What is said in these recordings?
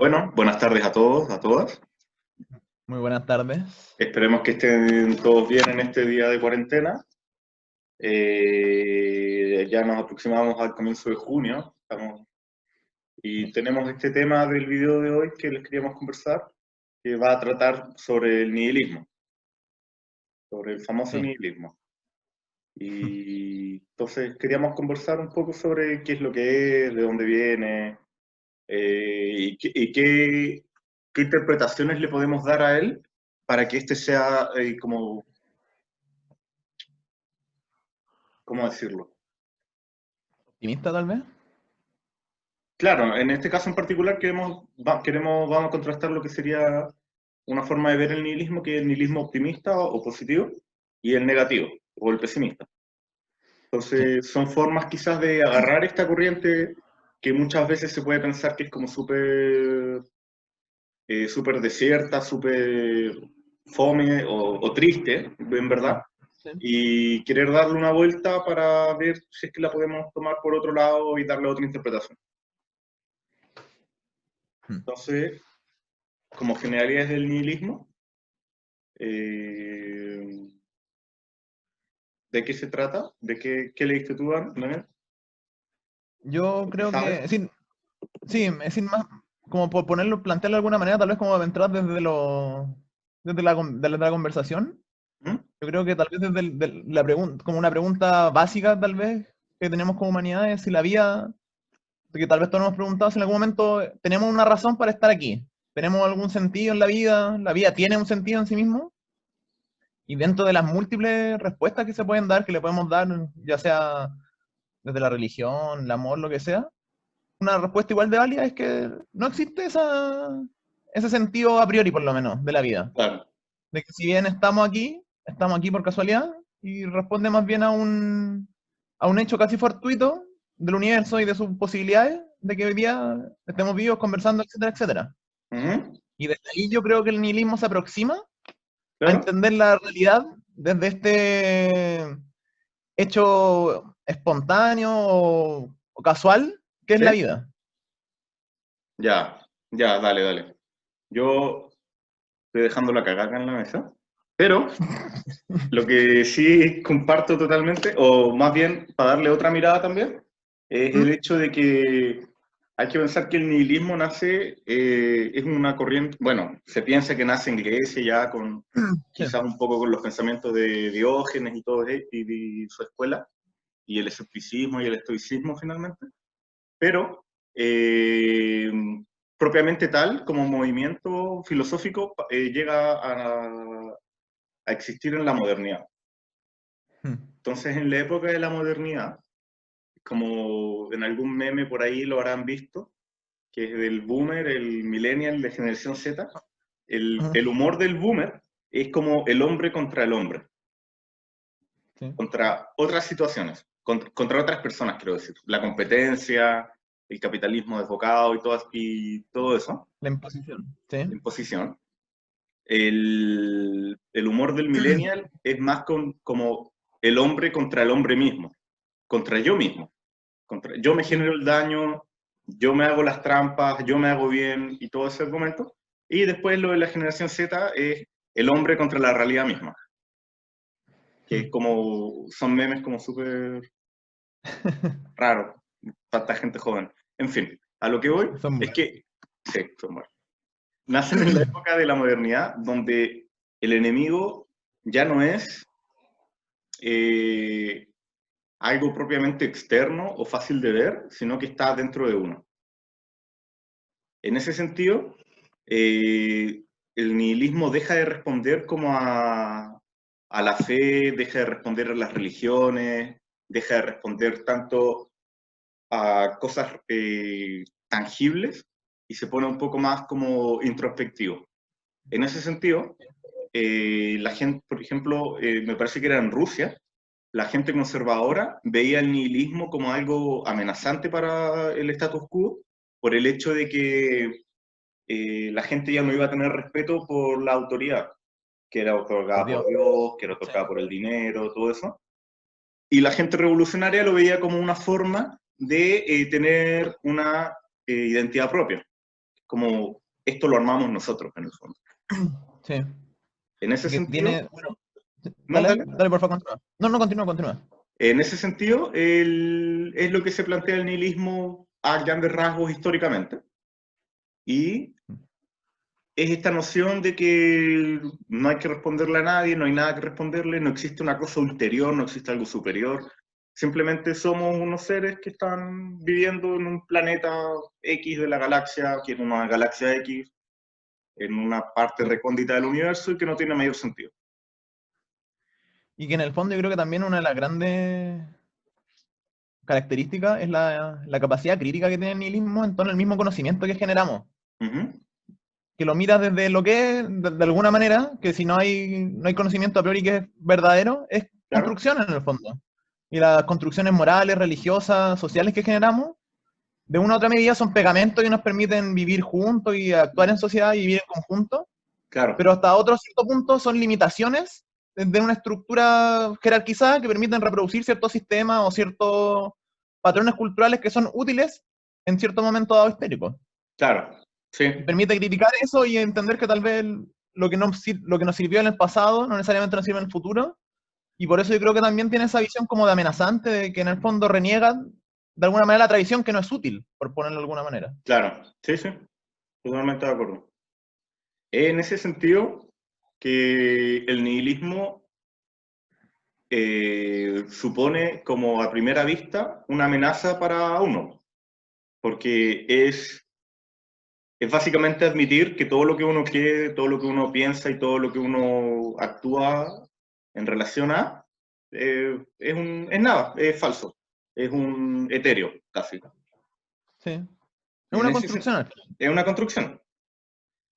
Bueno, buenas tardes a todos, a todas. Muy buenas tardes. Esperemos que estén todos bien en este día de cuarentena. Ya nos aproximamos al comienzo de junio y tenemos este tema del video de hoy que les queríamos conversar, que va a tratar sobre el nihilismo, sobre el famoso Sí. nihilismo. Y entonces queríamos conversar un poco sobre qué es lo que es, de dónde viene, qué interpretaciones le podemos dar a él para que este sea ¿cómo decirlo? ¿Optimista tal vez? Claro, en este caso en particular vamos a contrastar lo que sería una forma de ver el nihilismo, que es el nihilismo optimista o positivo, y el negativo, o el pesimista. Sí. Entonces, son formas quizás de agarrar esta corriente que muchas veces se puede pensar que es como súper desierta, súper fome o triste, en verdad, Sí. y querer darle una vuelta para ver si es que la podemos tomar por otro lado y darle otra interpretación. Entonces, como generalidades del nihilismo, eh, ¿de qué se trata? ¿De qué leíste tú, Daniel? Yo ¿Qué creo sabes? que, sí, es decir, más como por plantearlo de alguna manera, tal vez como entrar desde la conversación. ¿Mm? Yo creo que tal vez desde la pregunta, como una pregunta básica tal vez que tenemos como humanidad es si la vida, que tal vez todos nos hemos preguntado si en algún momento tenemos una razón para estar aquí. ¿Tenemos algún sentido en la vida tiene un sentido en sí mismo? Y dentro de las múltiples respuestas que se pueden dar, que le podemos dar, ya sea desde la religión, el amor, lo que sea, una respuesta igual de válida es que no existe ese sentido a priori, por lo menos, de la vida. Claro. De que si bien estamos aquí por casualidad, y responde más bien a un hecho casi fortuito del universo y de sus posibilidades de que hoy día estemos vivos, conversando, etcétera, etcétera. Ujú. Y desde ahí yo creo que el nihilismo se aproxima a Claro. entender la realidad desde este hecho espontáneo o casual que es ¿Sí? la vida. Ya, ya, dale, dale. Yo estoy dejando la cagada en la mesa, pero lo que sí comparto totalmente, o más bien para darle otra mirada también, es el ¿Mm? hecho de que hay que pensar que el nihilismo nace, es una corriente, bueno, se piensa que nace en Grecia ya con Sí. quizás un poco con los pensamientos de Diógenes y todo y su escuela, y el escepticismo y el estoicismo finalmente, pero eh, propiamente tal, como movimiento filosófico, llega a existir en la modernidad. Mm. Entonces, en la época de la modernidad, como en algún meme por ahí lo habrán visto, que es del boomer, el millennial de generación Z, el humor del boomer es como el hombre contra el hombre, Sí. contra otras situaciones, contra otras personas, quiero decir. La competencia, el capitalismo desbocado y todo eso, La imposición. Sí. la imposición. El humor del millennial es más como el hombre contra el hombre mismo, contra yo mismo. Yo me Sí. genero el daño, yo me hago las trampas, yo me hago bien y todo ese argumento. Y después lo de la generación Z es el hombre contra la realidad misma, que es como, son memes como súper raros, tanta gente joven. En fin, a lo que voy Son es buenos. que, sí, son buenos. Nacen en la época de la modernidad, donde el enemigo ya no es eh, algo propiamente externo o fácil de ver, sino que está dentro de uno. En ese sentido, eh, el nihilismo deja de responder como a la fe, deja de responder a las religiones, deja de responder tanto a cosas tangibles y se pone un poco más como introspectivo. En ese sentido, la gente, por ejemplo, me parece que era en Rusia, la gente conservadora veía el nihilismo como algo amenazante para el status quo por el hecho de que la gente ya no iba a tener respeto por la autoridad, que era Por otorgada Dios. por Dios, que era Sí. otorgada por el dinero, todo eso. Y la gente revolucionaria lo veía como una forma de tener una identidad propia, como esto lo armamos nosotros, en el fondo. Sí. En ese Y que sentido... tiene, bueno, No, dale. dale, por favor, continúa. No, continúa. En ese sentido, es lo que se plantea el nihilismo a grandes rasgos históricamente. Y es esta noción de que no hay que responderle a nadie, no hay nada que responderle, no existe una cosa ulterior, no existe algo superior. Simplemente somos unos seres que están viviendo en un planeta X de la galaxia, que es una galaxia X, en una parte recóndita del universo y que no tiene mayor sentido. Y que en el fondo yo creo que también una de las grandes características es la capacidad crítica que tiene el nihilismo en torno al mismo conocimiento que generamos. Uh-huh. Que lo miras desde lo que es, de alguna manera, que si no hay conocimiento a priori que es verdadero, es Claro. construcción en el fondo. Y las construcciones morales, religiosas, sociales que generamos, de una u otra medida son pegamentos que nos permiten vivir juntos y actuar en sociedad y vivir en conjunto, Claro. pero hasta otro cierto punto son limitaciones de una estructura jerarquizada que permiten reproducir ciertos sistemas o ciertos patrones culturales que son útiles en cierto momento dado histórico. Claro, sí. Permite criticar eso y entender que tal vez lo que nos sirvió en el pasado no necesariamente nos sirve en el futuro. Y por eso yo creo que también tiene esa visión como de amenazante, de que en el fondo reniegan de alguna manera la tradición que no es útil, por ponerlo de alguna manera. Claro, sí, sí, totalmente de acuerdo. En ese sentido, que el nihilismo supone como a primera vista una amenaza para uno, porque es básicamente admitir que todo lo que uno quiere, todo lo que uno piensa y todo lo que uno actúa en relación a es nada, es falso, es un etéreo casi. Sí. Es una construcción. Es una construcción.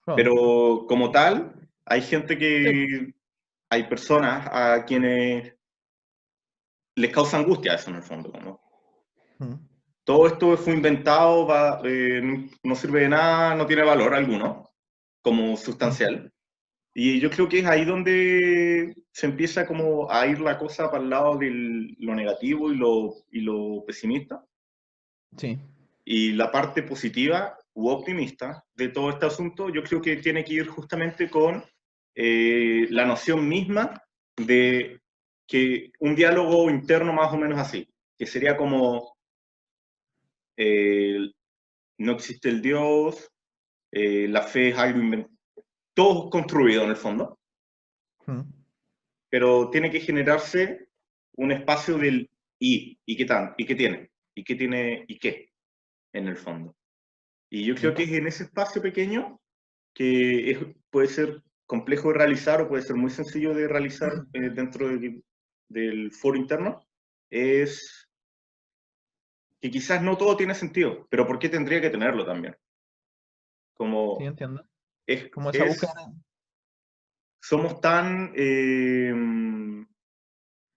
Claro. Pero como tal, hay gente Sí. hay personas a quienes les causa angustia eso en el fondo, ¿no? Todo esto fue inventado, no sirve de nada, no tiene valor alguno, como sustancial. Y yo creo que es ahí donde se empieza como a ir la cosa para el lado de lo negativo y lo pesimista. Sí. Y la parte positiva u optimista de todo este asunto, yo creo que tiene que ir justamente con la noción misma de que un diálogo interno más o menos así, que sería como no existe el Dios, la fe es algo inventado, todo construido en el fondo, pero tiene que generarse un espacio del y qué tan, y qué tiene, y qué, en el fondo. Y yo creo que es en ese espacio pequeño que puede ser complejo de realizar o puede ser muy sencillo de realizar dentro del foro interno, es que quizás no todo tiene sentido, pero ¿por qué tendría que tenerlo también? Como Sí, entiendo. es, Como esa búsqueda. somos tan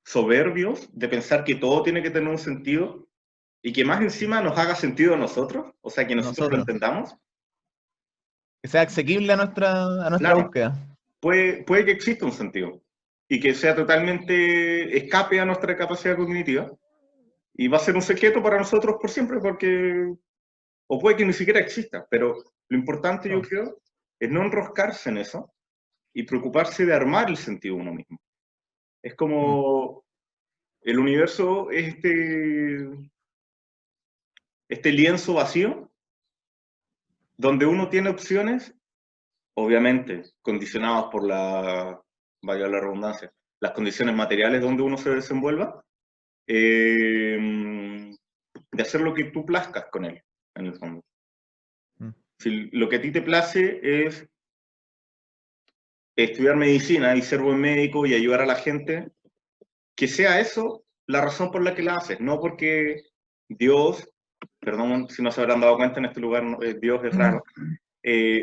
soberbios de pensar que todo tiene que tener un sentido y que más encima nos haga sentido a nosotros, o sea, que nosotros lo entendamos. Que sea asequible a nuestra Claro, búsqueda. puede que exista un sentido y que sea totalmente escape a nuestra capacidad cognitiva y va a ser un secreto para nosotros por siempre porque, o puede que ni siquiera exista, pero lo importante yo creo es no enroscarse en eso y preocuparse de armar el sentido uno mismo. Es como el universo es este lienzo vacío donde uno tiene opciones, obviamente condicionadas por valga la redundancia, las condiciones materiales donde uno se desenvuelva, de hacer lo que tú plazcas con él, en el fondo. Si lo que a ti te place es estudiar medicina y ser buen médico y ayudar a la gente, que sea eso la razón por la que la haces, no porque Dios, perdón si no se habrán dado cuenta en este lugar, Dios es raro,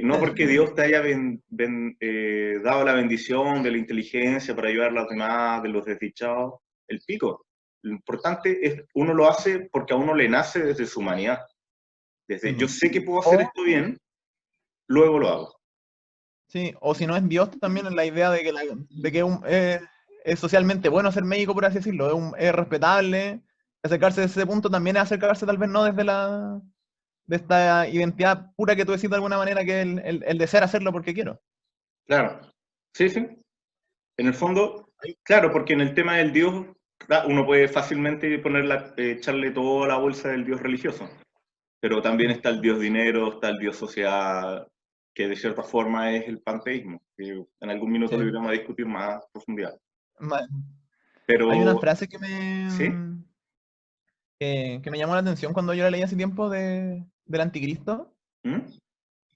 no porque Dios te haya dado la bendición de la inteligencia para ayudar a los demás, de los desdichados, el pico. Lo importante es, uno lo hace porque a uno le nace desde su humanidad. Desde yo sé que puedo hacer esto bien, luego lo hago. Sí, o si no es Dios, también es la idea de que es socialmente bueno ser médico, por así decirlo, es respetable. Acercarse desde ese punto también es acercarse tal vez no desde de esta identidad pura que tú decís de alguna manera, que es el desear hacerlo porque quiero. Claro. Sí, sí. En el fondo, claro, porque en el tema del Dios, uno puede fácilmente echarle toda la bolsa del Dios religioso. Pero también está el Dios dinero, está el Dios sociedad, que de cierta forma es el panteísmo, que en algún minuto Sí. lo iremos a discutir más a profundidad. Ma- Hay una Pero, frase ¿sí? que me llamó la atención cuando yo la leí hace tiempo del Anticristo, ¿Mm?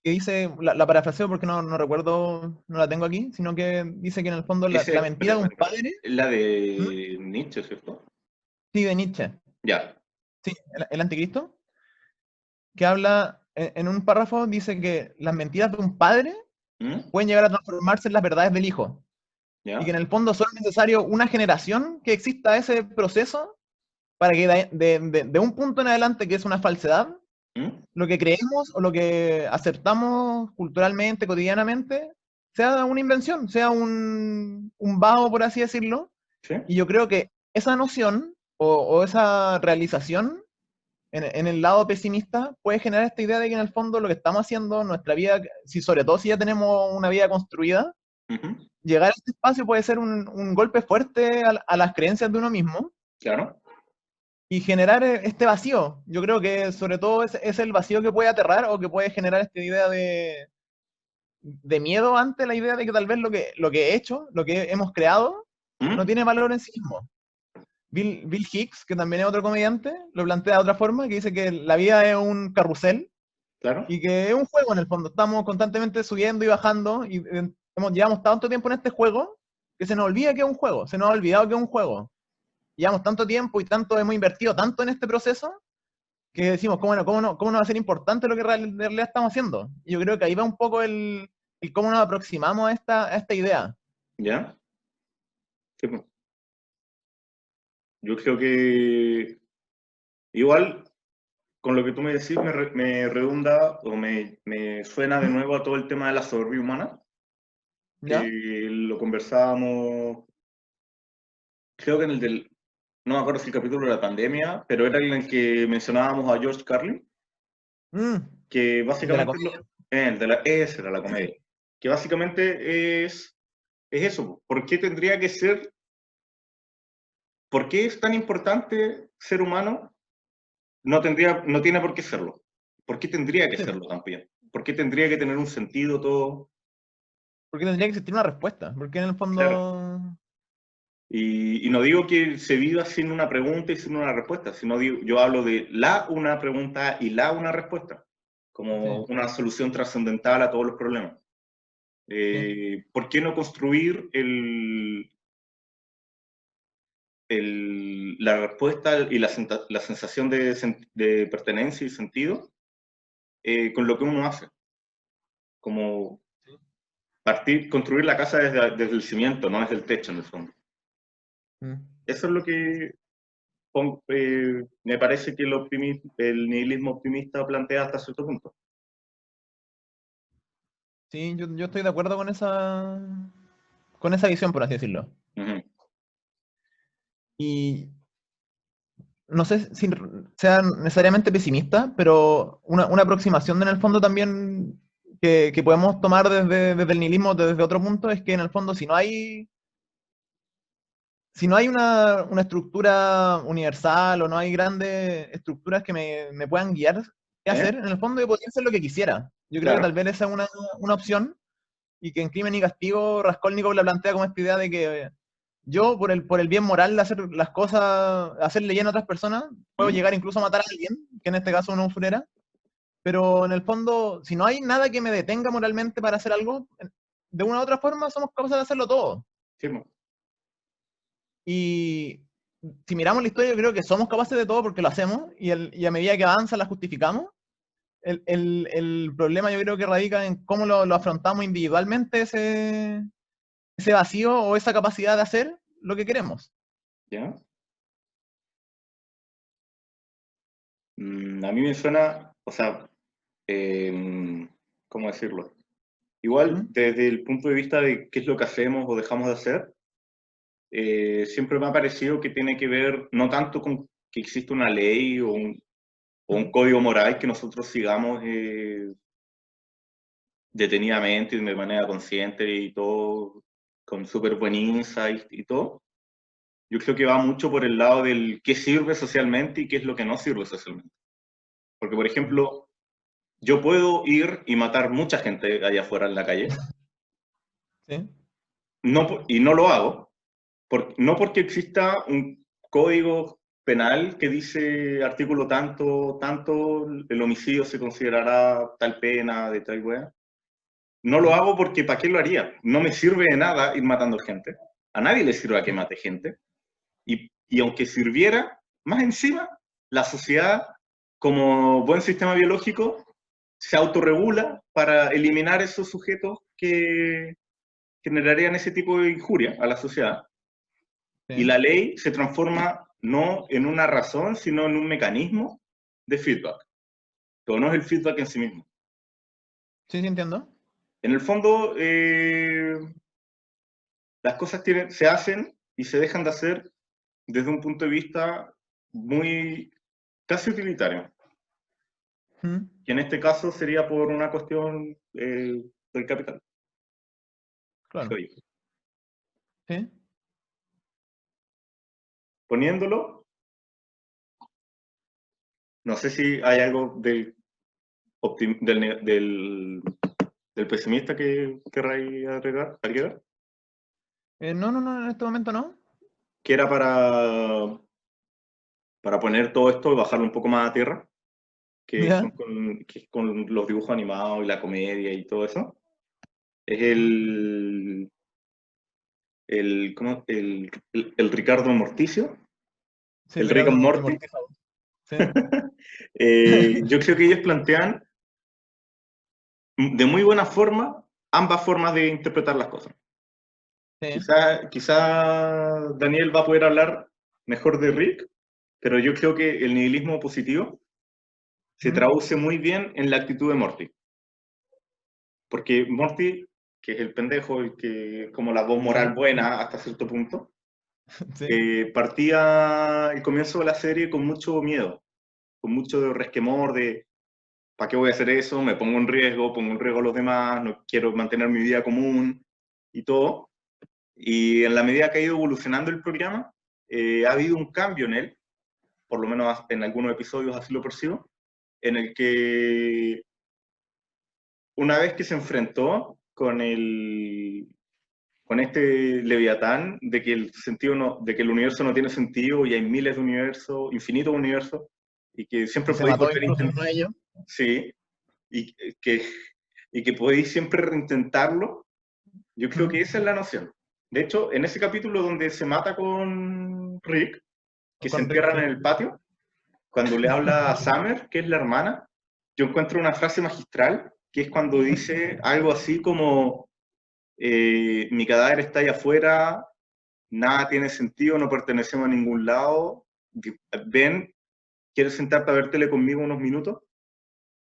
que dice, la parafraseo porque no recuerdo, no la tengo aquí, sino que dice que en el fondo la mentira de un padre, Es la ¿Mm? de Nietzsche, ¿cierto? Sí, de Nietzsche, Ya. sí, el Anticristo, que habla, en un párrafo dice que las mentiras de un padre ¿Mm? pueden llegar a transformarse en las verdades del hijo, y que ¿Ya? en el fondo solo es necesario una generación que exista ese proceso para que de un punto en adelante, que es una falsedad, ¿Mm? lo que creemos o lo que aceptamos culturalmente, cotidianamente, sea una invención, sea un vago, por así decirlo. ¿Sí? Y yo creo que esa noción o esa realización en el lado pesimista puede generar esta idea de que en el fondo lo que estamos haciendo, nuestra vida, si sobre todo si ya tenemos una vida construida, Ujú. llegar a este espacio puede ser un golpe fuerte a las creencias de uno mismo Claro. y generar este vacío. Yo creo que sobre todo es el vacío que puede aterrar o que puede generar esta idea de miedo ante la idea de que tal vez lo que he hecho, lo que hemos creado, no ¿Mm? tiene valor en sí mismo. Bill Hicks, que también es otro comediante, lo plantea de otra forma, que dice que la vida es un carrusel Claro. y que es un juego en el fondo. Estamos constantemente subiendo y bajando y llevamos tanto tiempo en este juego que se nos olvida que es un juego, se nos ha olvidado que es un juego. Llevamos tanto tiempo y tanto hemos invertido tanto en este proceso que decimos, ¿cómo no va a ser importante lo que en realidad estamos haciendo? Y yo creo que ahí va un poco el cómo nos aproximamos a esta idea. ¿Ya? Sí, pues. Yo creo que igual con lo que tú me decís me redunda o me suena de ¿Mm? nuevo a todo el tema de la soberbia humana, ¿Ya? que lo conversábamos, creo que en el del, no me acuerdo si el capítulo de la pandemia, pero era en el que mencionábamos a George Carlin, Mm, que de la básicamente, comida. esa era la comedia, que básicamente es eso, ¿por qué tendría que ser, por qué es tan importante ser humano? No tiene por qué serlo. ¿Por qué tendría que Sí, serlo también? ¿Por qué tendría que tener un sentido todo? porque tendría que existir una respuesta, porque en el Claro. fondo... Y no digo que se viva sin una pregunta y sin una respuesta, sino yo hablo de una pregunta y una respuesta, como Sí, una solución trascendental a todos los problemas. sí. ¿Por qué no construir la respuesta y la sensación de pertenencia y sentido con lo que uno hace? Como construir la casa desde el cimiento, no desde el techo, en el fondo. Mm. Eso es lo que me parece que el nihilismo optimista plantea hasta cierto punto. Sí, yo estoy de acuerdo con esa visión, por así decirlo. Ujú. Y no sé si sea necesariamente pesimista, pero una aproximación en el fondo también que podemos tomar desde el nihilismo, desde otro punto, es que en el fondo si no hay una estructura universal o no hay grandes estructuras que me puedan guiar qué ¿Eh? hacer, en el fondo yo podría hacer lo que quisiera. Yo creo que tal Claro. vez esa es una opción y que en Crimen y Castigo Raskolnikov la plantea como esta idea de que yo, por el bien moral de hacer las cosas, hacerle bien a otras personas, puedo ¿Mm? llegar incluso a matar a alguien, que en este caso una usurera, pero en el fondo, si no hay nada que me detenga moralmente para hacer algo, de una u otra forma somos capaces de hacerlo todo. Sí, mo. Y si miramos la historia, yo creo que somos capaces de todo porque lo hacemos, y a medida que avanza la justificamos. El problema yo creo que radica en cómo lo afrontamos individualmente ese vacío o esa capacidad de hacer lo que queremos. ¿Ya? A mí me suena, o sea, ¿cómo decirlo? Igual, ¿Mm? desde el punto de vista de qué es lo que hacemos o dejamos de hacer, siempre me ha parecido que tiene que ver no tanto con que existe una ley o un código moral que nosotros sigamos detenidamente y de manera consciente y todo, con súper buen insight y todo. Yo creo que va mucho por el lado del qué sirve socialmente y qué es lo que no sirve socialmente. Porque, por ejemplo, yo puedo ir y matar mucha gente allá afuera en la calle, ¿Sí? y no lo hago, no porque exista un código penal que dice artículo tanto, tanto, el homicidio se considerará tal pena de tal wea. No lo hago porque ¿para qué lo haría? No me sirve de nada ir matando gente. A nadie le sirve a que mate gente. Y aunque sirviera, más encima, la sociedad, como buen sistema biológico, se autorregula para eliminar esos sujetos que generarían ese tipo de injuria a la sociedad. Sí. Y la ley se transforma no en una razón, sino en un mecanismo de feedback. Pero no es el feedback en sí mismo. Sí, sí, entiendo. En el fondo, las cosas se hacen y se dejan de hacer desde un punto de vista muy casi utilitario. ¿Mm? Que en este caso sería por una cuestión del capital. Claro. Sí. Poniéndolo, no sé si hay algo del pesimista que querráis agregar, No, no, no, en este momento no. que era para poner todo esto y bajarlo un poco más a tierra, ¿Ya? que es con los dibujos animados y la comedia y todo eso. Es el Ricardo Morticio, Sí, el Rick and Ricardo Morty. amortizado. Sí. Yo creo que ellos plantean de muy buena forma ambas formas de interpretar las cosas. Sí. Quizá Daniel va a poder hablar mejor de Rick, pero yo creo que el nihilismo positivo se ¿Mm? traduce muy bien en la actitud de Morty. Porque Morty, que es el pendejo, el que es como la voz moral buena hasta cierto punto, Sí. partía el comienzo de la serie con mucho miedo, con mucho resquemor de ¿para qué voy a hacer eso? Me pongo en riesgo a los demás, no quiero mantener mi vida común y todo. Y en la medida que ha ido evolucionando el programa, ha habido un cambio en él, por lo menos en algunos episodios así lo percibo, en el que una vez que se enfrentó con este Leviatán de que de que el universo no tiene sentido y hay miles de universos, infinitos universos, y que siempre Y se podéis mató volver a incluso intentar, uno de ellos. sí, y que, y que podéis siempre reintentarlo, yo creo que ¿Mm? esa es la noción. De hecho, en ese capítulo donde se mata con Rick, que se Con Rick, entierran sí. en el patio, cuando le habla a Summer, que es la hermana, yo encuentro una frase magistral, que es cuando dice algo así como, mi cadáver está allá afuera, nada tiene sentido, no pertenecemos a ningún lado, ven, ¿quieres sentarte a ver tele conmigo unos minutos?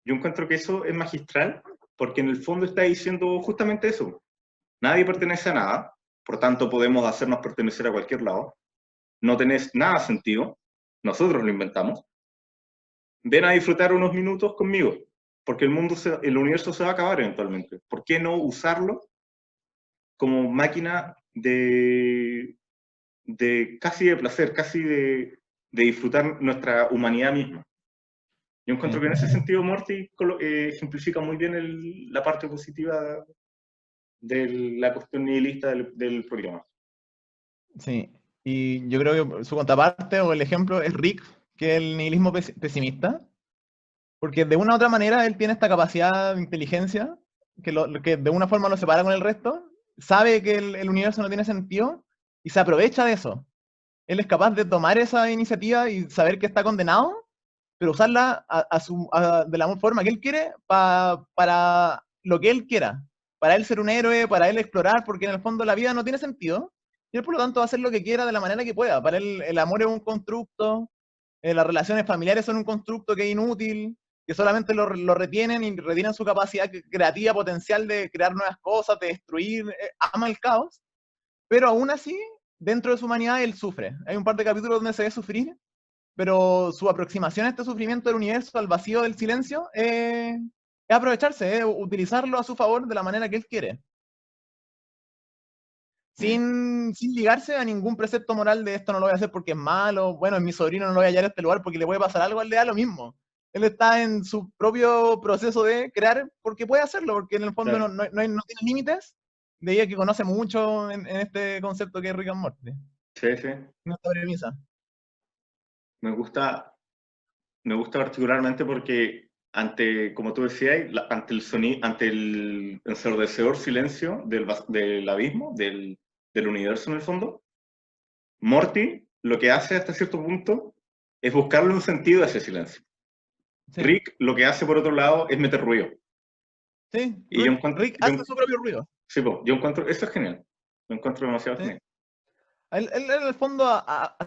Yo encuentro que eso es magistral, porque en el fondo está diciendo justamente eso. Nadie pertenece a nada, por tanto podemos hacernos pertenecer a cualquier lado. No tenés nada sentido, nosotros lo inventamos. Ven a disfrutar unos minutos conmigo, porque el universo se va a acabar eventualmente. ¿Por qué no usarlo como máquina casi de placer, casi de disfrutar nuestra humanidad misma? Yo encuentro Sí. que en ese sentido Morty ejemplifica muy bien la parte positiva de la cuestión nihilista del programa. Sí. Y yo creo que su contraparte o el ejemplo es Rick, que es el nihilismo pesimista. Porque de una u otra manera él tiene esta capacidad de inteligencia que de una forma lo separa con el resto, sabe que el universo no tiene sentido y se aprovecha de eso. Él es capaz de tomar esa iniciativa y saber que está condenado, pero usarla de la forma que él quiere para lo que él quiera. Para él ser un héroe, para él explorar, porque en el fondo la vida no tiene sentido. Y él por lo tanto va a hacer lo que quiera de la manera que pueda. Para él el amor es un constructo, las relaciones familiares son un constructo que es inútil, que solamente lo retienen y retienen su capacidad creativa, potencial de crear nuevas cosas, de destruir, ama el caos, pero aún así, dentro de su humanidad, él sufre. Hay un par de capítulos donde se ve sufrir, pero su aproximación a este sufrimiento del universo, al vacío del silencio, es aprovecharse, es utilizarlo a su favor de la manera que él quiere. Sin ligarse a ningún precepto moral de esto no lo voy a hacer porque es malo, bueno, es mi sobrino, no lo voy a hallar a este lugar porque le puede pasar algo, él le da lo mismo. Él está en su propio proceso de crear porque puede hacerlo, porque en el fondo Claro. no tiene límites, de ella que conoce mucho en este concepto que es Rick and Morty, Sí, sí. en esta premisa. Me gusta particularmente porque ante, como tú decías, ante el sonido, ante el ensordecedor silencio del abismo, del universo en el fondo, Morty lo que hace hasta cierto punto es buscarle un sentido a ese silencio. Sí. Rick lo que hace por otro lado es meter ruido. Sí, Y Rick hace su propio ruido. Sí, yo encuentro, eso es genial. Lo encuentro demasiado ¿Sí? genial. Él en el fondo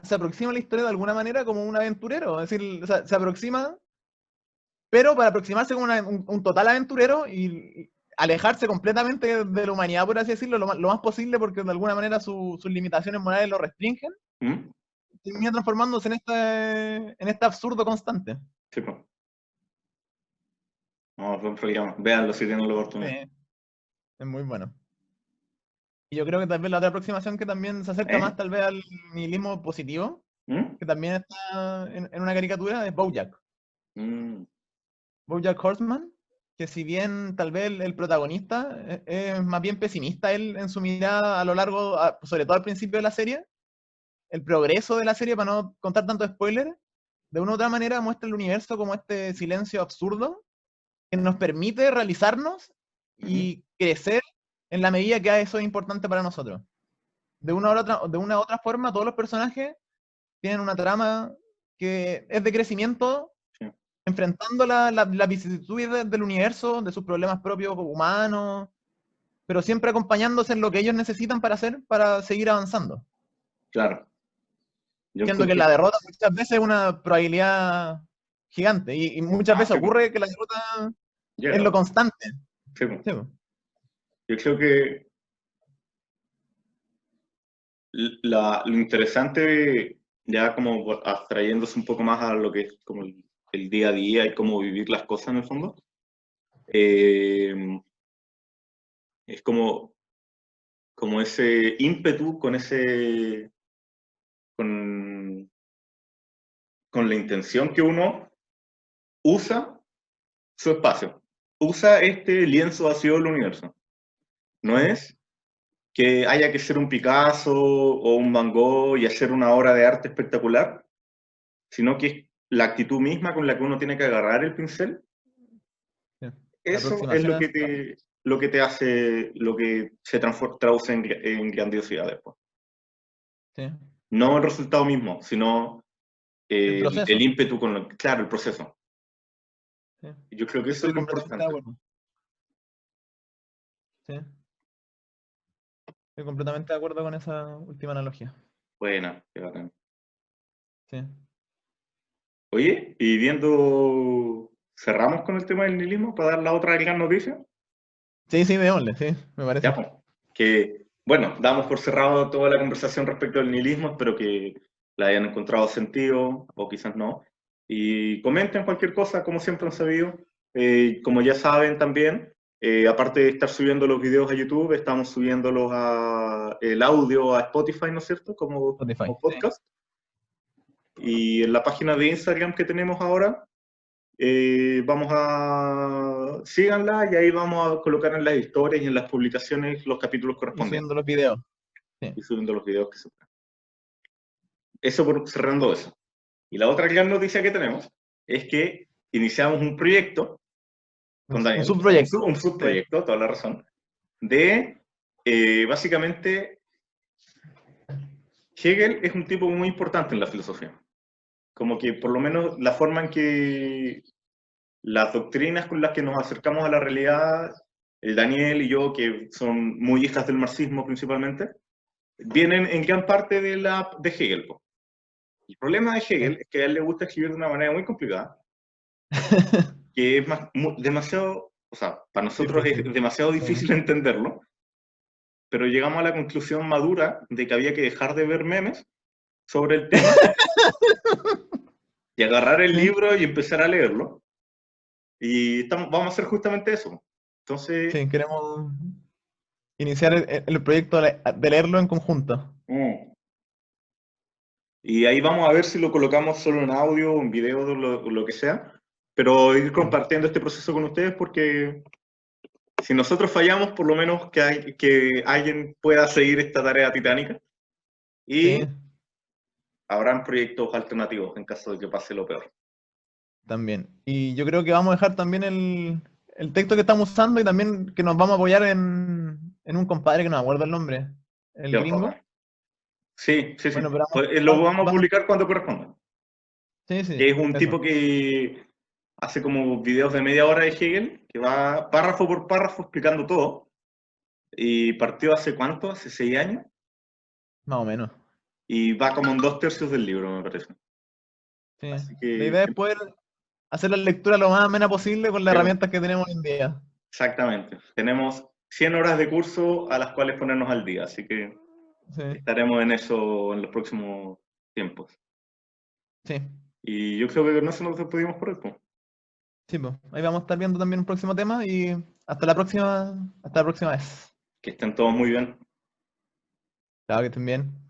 se aproxima a la historia de alguna manera como un aventurero, es decir, o sea, se aproxima, pero para aproximarse como un total aventurero y alejarse completamente de la humanidad, por así decirlo, lo más posible, porque de alguna manera sus limitaciones morales lo restringen, ¿Mm? termina transformándose en este absurdo constante. Sí, pues. No, buen programa. Véanlo si tienen la oportunidad. Sí, es muy bueno. Y yo creo que tal vez la otra aproximación que también se acerca más tal vez al nihilismo positivo, ¿Mm? que también está en una caricatura, es BoJack. Mm. BoJack Horseman, que si bien tal vez el protagonista es más bien pesimista él en su mirada a lo largo, sobre todo al principio de la serie, el progreso de la serie, para no contar tanto spoiler, de una u otra manera muestra el universo como este silencio absurdo que nos permite realizarnos y crecer en la medida que eso es importante para nosotros. De una u otra forma, todos los personajes tienen una trama que es de crecimiento, Sí. enfrentando la vicisitudes del universo, de sus problemas propios humanos, pero siempre acompañándose en lo que ellos necesitan para hacer, para seguir avanzando. Claro. Yo Siendo que encuentro... la derrota muchas veces es una probabilidad gigante, y muchas veces sí, pues. ocurre que la derrota es lo Llega. constante. Sí, pues. Sí, pues. Yo creo que lo interesante, ya como abstrayéndose un poco más a lo que es como el día a día y cómo vivir las cosas en el fondo, es como ese ímpetu con la intención que uno usa su espacio, usa este lienzo vacío del universo. No es que haya que ser un Picasso o un Van Gogh y hacer una obra de arte espectacular, sino que es la actitud misma con la que uno tiene que agarrar el pincel. Sí. Eso es lo que te hace, lo que se traduce en grandiosidad después. Sí. No el resultado mismo, sino El proceso. el ímpetu claro, el proceso. Sí. Yo creo que eso Estoy es lo completamente de importante. acuerdo. Sí. Estoy completamente de acuerdo con esa última analogía. Buena, qué bacán. Sí. Oye, y cerramos con el tema del nihilismo para dar la otra gran noticia. Sí, démosle, sí, me Ya, parece. pues, que, bueno, damos por cerrado toda la conversación respecto al nihilismo, espero que la hayan encontrado sentido, o quizás no. Y comenten cualquier cosa, como siempre han sabido. Como ya saben también, aparte de estar subiendo los videos a YouTube, estamos subiéndolos el audio a Spotify, ¿no es cierto? Como Spotify. Sí. podcast. Y en la página de Instagram que tenemos ahora, síganla y ahí vamos a colocar en las historias y en las publicaciones los capítulos Y correspondientes subiendo los videos. Sí. y subiendo los videos que se puedan. Eso cerrando eso. Y la otra gran noticia que tenemos es que iniciamos un proyecto con Un Daniel, subproyecto. un subproyecto, toda la razón, de básicamente Hegel es un tipo muy importante en la filosofía. Como que por lo menos la forma en que las doctrinas con las que nos acercamos a la realidad, el Daniel y yo, que son muy hijas del marxismo principalmente, vienen en gran parte de Hegel. El problema de Hegel es que a él le gusta escribir de una manera muy complicada, que es demasiado, o sea, para nosotros es Difícil. demasiado Sí. difícil entenderlo, pero llegamos a la conclusión madura de que había que dejar de ver memes sobre el tema y agarrar el Sí. libro y empezar a leerlo. Y vamos a hacer justamente eso. Entonces, Sí, queremos iniciar el proyecto de leerlo en conjunto. mm, y ahí vamos a ver si lo colocamos solo en audio, en video, lo que sea, pero ir Sí, compartiendo este proceso con ustedes porque si nosotros fallamos, por lo menos que alguien pueda seguir esta tarea titánica y sí, habrán proyectos alternativos en caso de que pase lo peor. también. Y yo creo que vamos a dejar también el texto que estamos usando y también que nos vamos a apoyar en un compadre que no me acuerdo el nombre, el Ya, gringo. papá. Sí, sí, sí. Bueno, pero Pues, lo vamos a publicar cuando corresponda. sí, sí, Que es un eso. tipo que hace como videos de media hora de Hegel, que va párrafo por párrafo explicando todo. Y partió hace cuánto, hace 6 años, Más o menos. y va como en 2/3 del libro, me parece. Sí. Así La que, idea es poder hacer la lectura lo más amena posible con las sí, herramientas que tenemos hoy en día. exactamente. Tenemos 100 horas de curso a las cuales ponernos al día, así que Sí, estaremos en eso en los próximos tiempos. sí, Y yo creo que con eso nos despedimos por hoy, pues. sí, pues. Ahí vamos a estar viendo también un próximo tema y hasta la próxima vez. Que estén todos muy bien. Chao, que estén bien.